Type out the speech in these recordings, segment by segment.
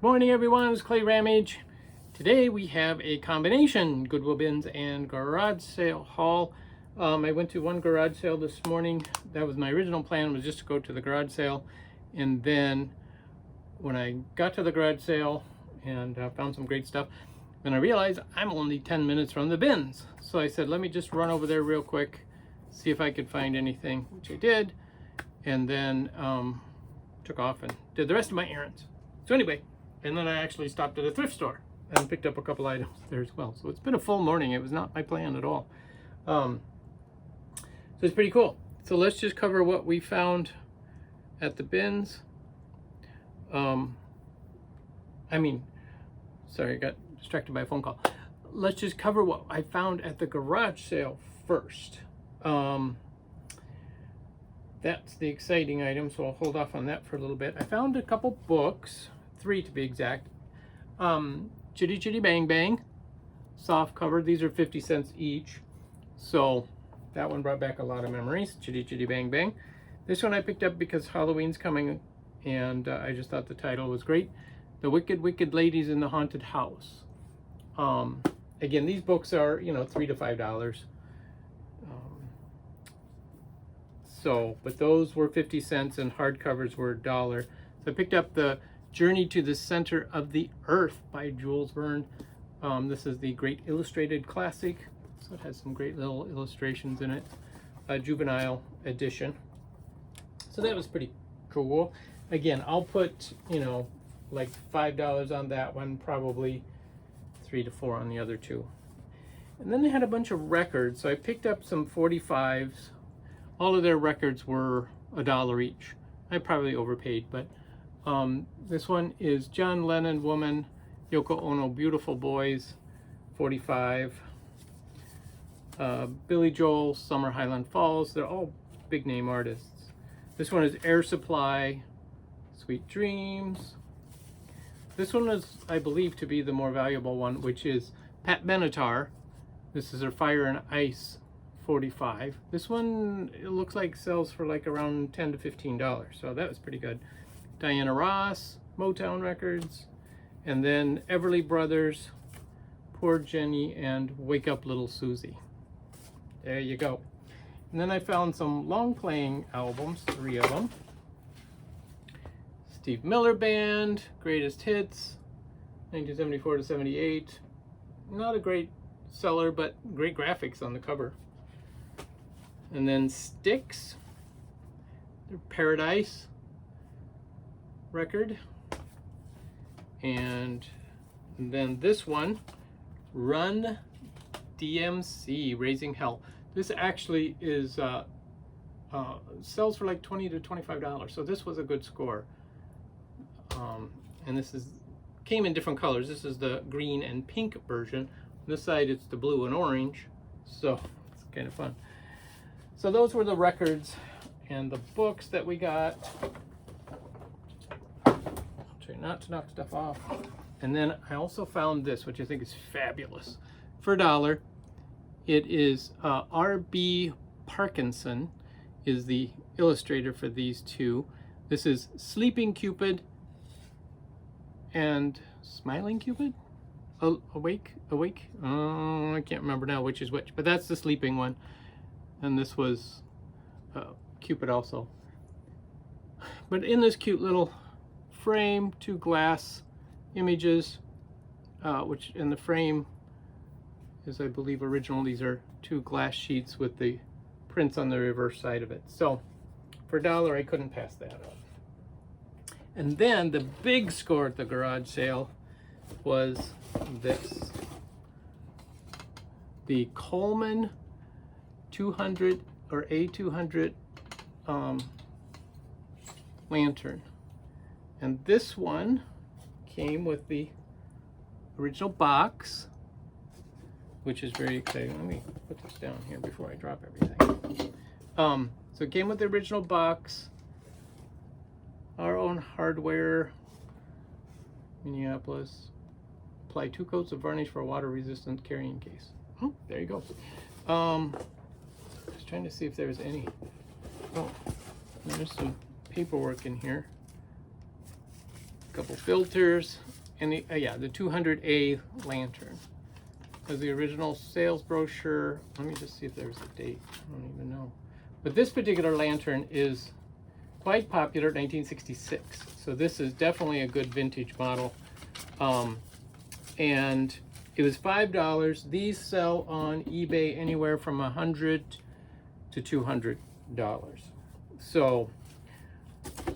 Morning everyone, it's Clay Rammage. Today we have a combination Goodwill bins and garage sale haul. I went to one garage sale this morning. That was my original plan, was just to go to the garage sale, and then when I got to the garage sale and found some great stuff, then I realized I'm only 10 minutes from the bins. So I said, let me just run over there real quick, see if I could find anything, which I did, and then took off and did the rest of my errands. So anyway, and then I actually stopped at a thrift store and picked up a couple items there as well. So it's been a full morning. It was not my plan at all. So it's pretty cool. So let's just cover what we found at the bins. Sorry, I got distracted by a phone call. Let's just cover what I found at the garage sale first. That's the exciting item, so I'll hold off on that for a little bit. I found a couple books, 3 to be exact. Chitty Chitty Bang Bang, soft cover. These are 50 cents each. So that one brought back a lot of memories, Chitty Chitty Bang Bang. This one I picked up because Halloween's coming, and I just thought the title was great. The Wicked Wicked Ladies in the Haunted House. Again, these books are, $3 to $5. But those were 50 cents and hardcovers were $1. So I picked up the Journey to the Center of the Earth by Jules Verne. This is the Great Illustrated Classic. So it has some great little illustrations in it. A juvenile edition. So that was pretty cool. Again, I'll put, like $5 on that one, probably 3 to 4 on the other two. And then they had a bunch of records. So I picked up some 45s. All of their records were $1 each. I probably overpaid, but this one is John Lennon, Woman, Yoko Ono, Beautiful Boys, 45. Billy Joel, Summer Highland Falls. They're all big name artists. This one is Air Supply, Sweet Dreams. This one is, I believe, to be the more valuable one, which is Pat Benatar. This is her Fire and Ice 45. This one, it looks like sells for like around $10 to $15. So that was pretty good. Diana Ross, Motown Records, and then Everly Brothers, Poor Jenny, and Wake Up Little Susie. There you go. And then I found some long playing albums, 3 of them. Steve Miller Band, Greatest Hits, 1974 to 78. Not a great seller, but great graphics on the cover. And then Styx, their Paradise record. And then this one, Run DMC, Raising Hell. This actually is sells for like $20 to $25. So this was a good score. And this came in different colors. This is the green and pink version. On this side it's the blue and orange. So it's kind of fun. So those were the records and the books that we got. I'll try not to knock stuff off. And then I also found this, which I think is fabulous. For $1, it is R.B. Parkinson is the illustrator for these two. This is Sleeping Cupid and Smiling Cupid? Awake? Oh, I can't remember now which is which, but that's the sleeping one. And this was Cupid also. But in this cute little frame, 2 glass images, which in the frame is, I believe, original. These are 2 glass sheets with the prints on the reverse side of it. So for $1, I couldn't pass that up. And then the big score at the garage sale was this. The Coleman 200 or A200 lantern. And this one came with the original box, which is very exciting. Let me put this down here before I drop everything. So it came with the original box, our own hardware, Minneapolis. Apply 2 coats of varnish for a water-resistant carrying case. Oh, there you go. Just trying to see if there's any. Oh, there's some paperwork in here. A couple filters, And the yeah, the 200A lantern. As the original sales brochure, let me just see if there's a date. I don't even know. But this particular lantern is quite popular, 1966. So this is definitely a good vintage model. And it was $5. These sell on eBay anywhere from $100 to $200. So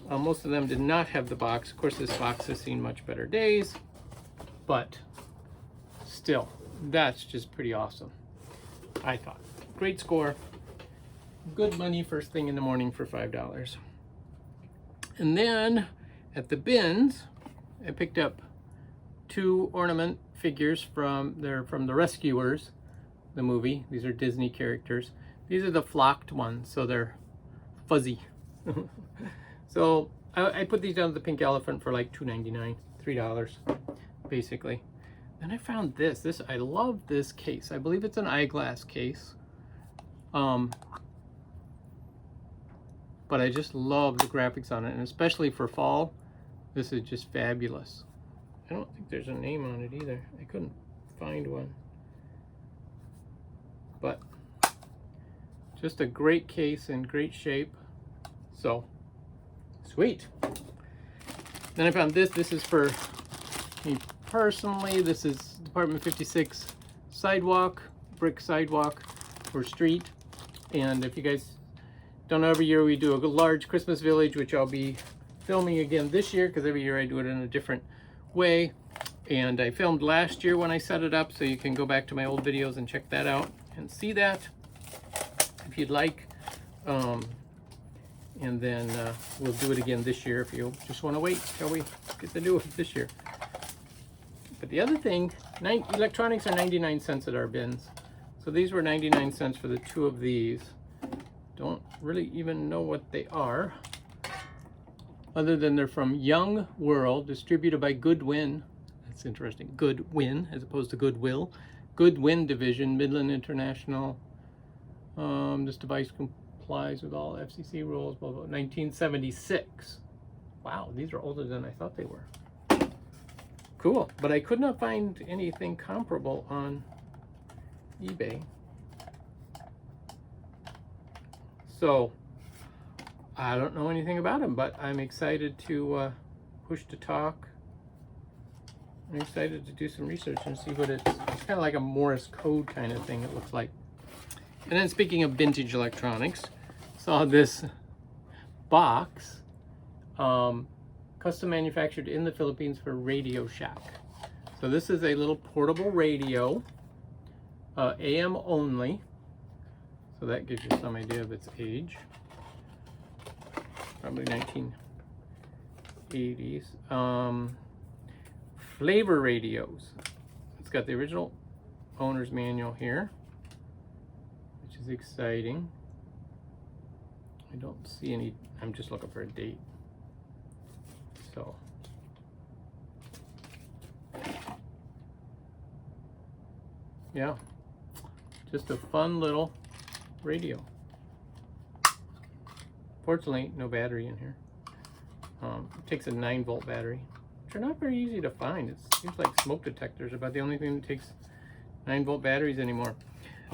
most of them did not have the box. Of course, this box has seen much better days, but still, that's just pretty awesome, I thought. Great score. Good money first thing in the morning for $5. And then at the bins, I picked up 2 ornament figures from The Rescuers, the movie. These are Disney characters. These are the flocked ones, so they're fuzzy. So I put these down at the Pink Elephant for like $2.99, $3 basically. Then I found this. I love this case. I believe it's an eyeglass case. But I just love the graphics on it, and especially for fall, this is just fabulous. I don't think there's a name on it either. I couldn't find one. But just a great case in great shape. So, sweet. Then I found this. This is for me personally. This is Department 56 sidewalk, brick sidewalk for street. And if you guys don't know, every year we do a large Christmas village, which I'll be filming again this year, because every year I do it in a different way. And I filmed last year when I set it up, so you can go back to my old videos and check that out and see that if you'd like. And then we'll do it again this year if you just want to wait till we get to do it this year. But the other thing, electronics are 99 cents at our bins. So these were 99 cents for the 2 of these. Don't really even know what they are, other than they're from Young World, distributed by Goodwin. That's interesting. Goodwin, as opposed to Goodwill. Goodwin division, Midland International. This device complies with all FCC rules, blah, blah, 1976. Wow, these are older than I thought they were. Cool, but I could not find anything comparable on eBay. So, I don't know anything about them, but I'm excited to push to talk. I'm excited to do some research and see what it's kind of like a Morse code kind of thing, it looks like. And then speaking of vintage electronics, saw this box, custom manufactured in the Philippines for Radio Shack. So this is a little portable radio, AM only. So that gives you some idea of its age. Probably 1980s. Flavor radios. It's got the original owner's manual here, which is exciting. I don't see any, I'm just looking for a date. So. Yeah, just a fun little radio. Fortunately, no battery in here. It takes a 9-volt battery, which are not very easy to find. It seems like smoke detectors are about the only thing that takes 9-volt batteries anymore.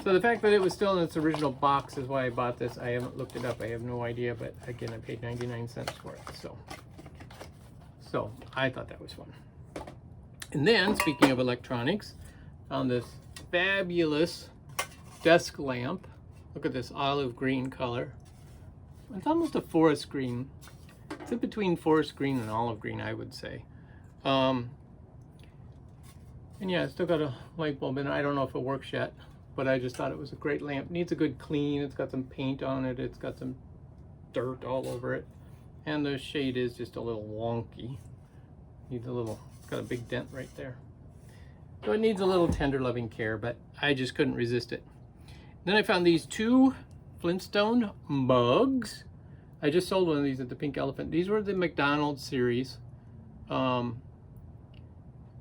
So the fact that it was still in its original box is why I bought this. I haven't looked it up. I have no idea, but again, I paid 99 cents for it. So I thought that was fun. And then, speaking of electronics, found this fabulous desk lamp. Look at this olive green color. It's almost a forest green. It's in between forest green and olive green, I would say. And yeah, it's still got a light bulb in it. I don't know if it works yet, but I just thought it was a great lamp. Needs a good clean. It's got some paint on it. It's got some dirt all over it. And the shade is just a little wonky. Needs a little, it's got a big dent right there. So it needs a little tender loving care, but I just couldn't resist it. Then I found these 2 Flintstone mugs. I just sold one of these at the Pink Elephant. These were the McDonald's series.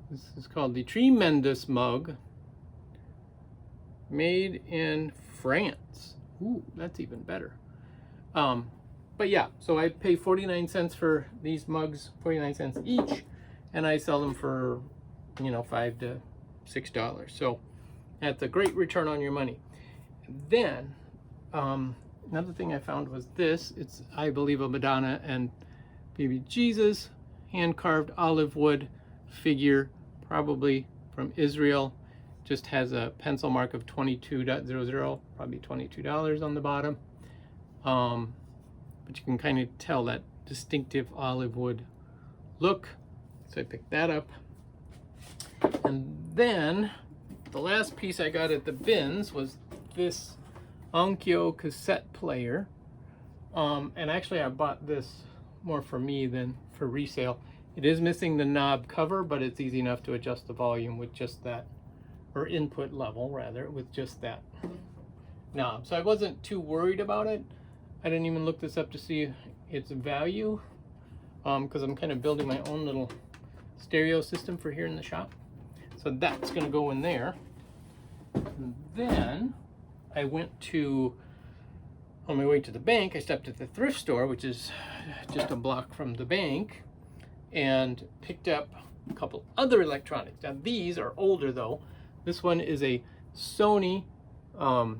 This is called the Tremendous mug. Made in France. Ooh, that's even better. But yeah, so I paid 49 cents for these mugs, 49 cents each. and I sell them for, you know, $5 to $6. So that's a great return on your money. Then another thing I found was this. It's, I believe, a Madonna and baby Jesus hand-carved olive wood figure, probably from Israel. Just has a pencil mark of 22.00, probably $22 on the bottom. But you can kind of tell that distinctive olive wood look. So I picked that up. And then the last piece I got at the bins was this Onkyo cassette player. And actually I bought this more for me than for resale. It is missing the knob cover, but it's easy enough to adjust the volume with just that, or input level rather, with just that knob. So I wasn't too worried about it. I didn't even look this up to see its value, because I'm kind of building my own little stereo system for here in the shop. So that's gonna go in there. And then I went to, on my way to the bank, I stopped at the thrift store, which is just a block from the bank, and picked up a couple other electronics. Now these are older though. This one is a Sony, it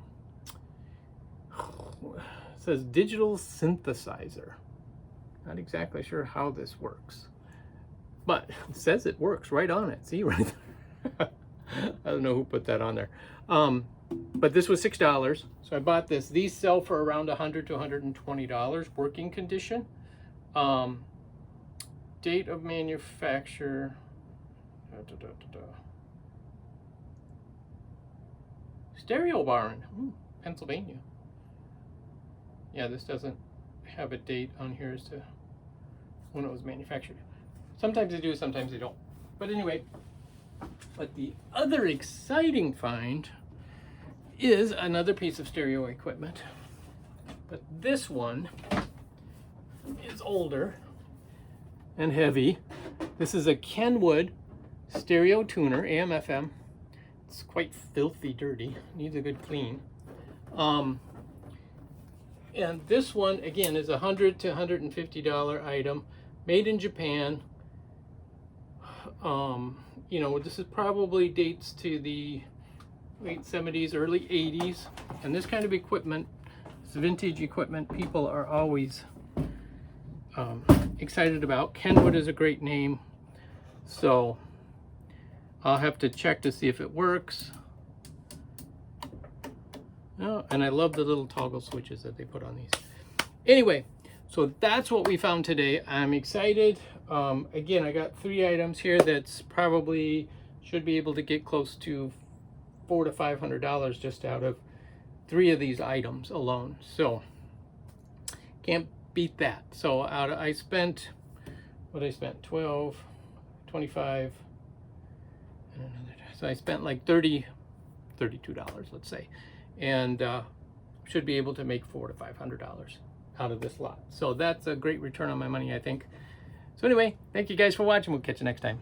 says digital synthesizer. Not exactly sure how this works, but it says it works right on it. See, right there. I don't know who put that on there. But this was $6, so I bought this. These sell for around $100 to $120, working condition. Date of manufacture. Stereo Barn, Pennsylvania. Yeah, this doesn't have a date on here as to when it was manufactured. Sometimes they do, sometimes they don't. But anyway, but the other exciting find is another piece of stereo equipment. But this one is older and heavy. This is a Kenwood stereo tuner, AMFM. It's quite filthy dirty, needs a good clean. And this one again is $100 to $150 item, made in Japan. You know, this is probably dates to the late 70s, early 80s, and this kind of equipment, this vintage equipment, people are always excited about. Kenwood is a great name, so I'll have to check to see if it works. Oh, and I love the little toggle switches that they put on these. Anyway, so that's what we found today. I'm excited. Again, I got 3 items here that's probably should be able to get close to $400 to $500 just out of 3 of these items alone. So can't beat that. So I spent, what I spent, 12, 25, and another, so I spent like $32, let's say, and should be able to make $400 to $500 out of this lot. So that's a great return on my money, I think. So anyway, thank you guys for watching. We'll catch you next time.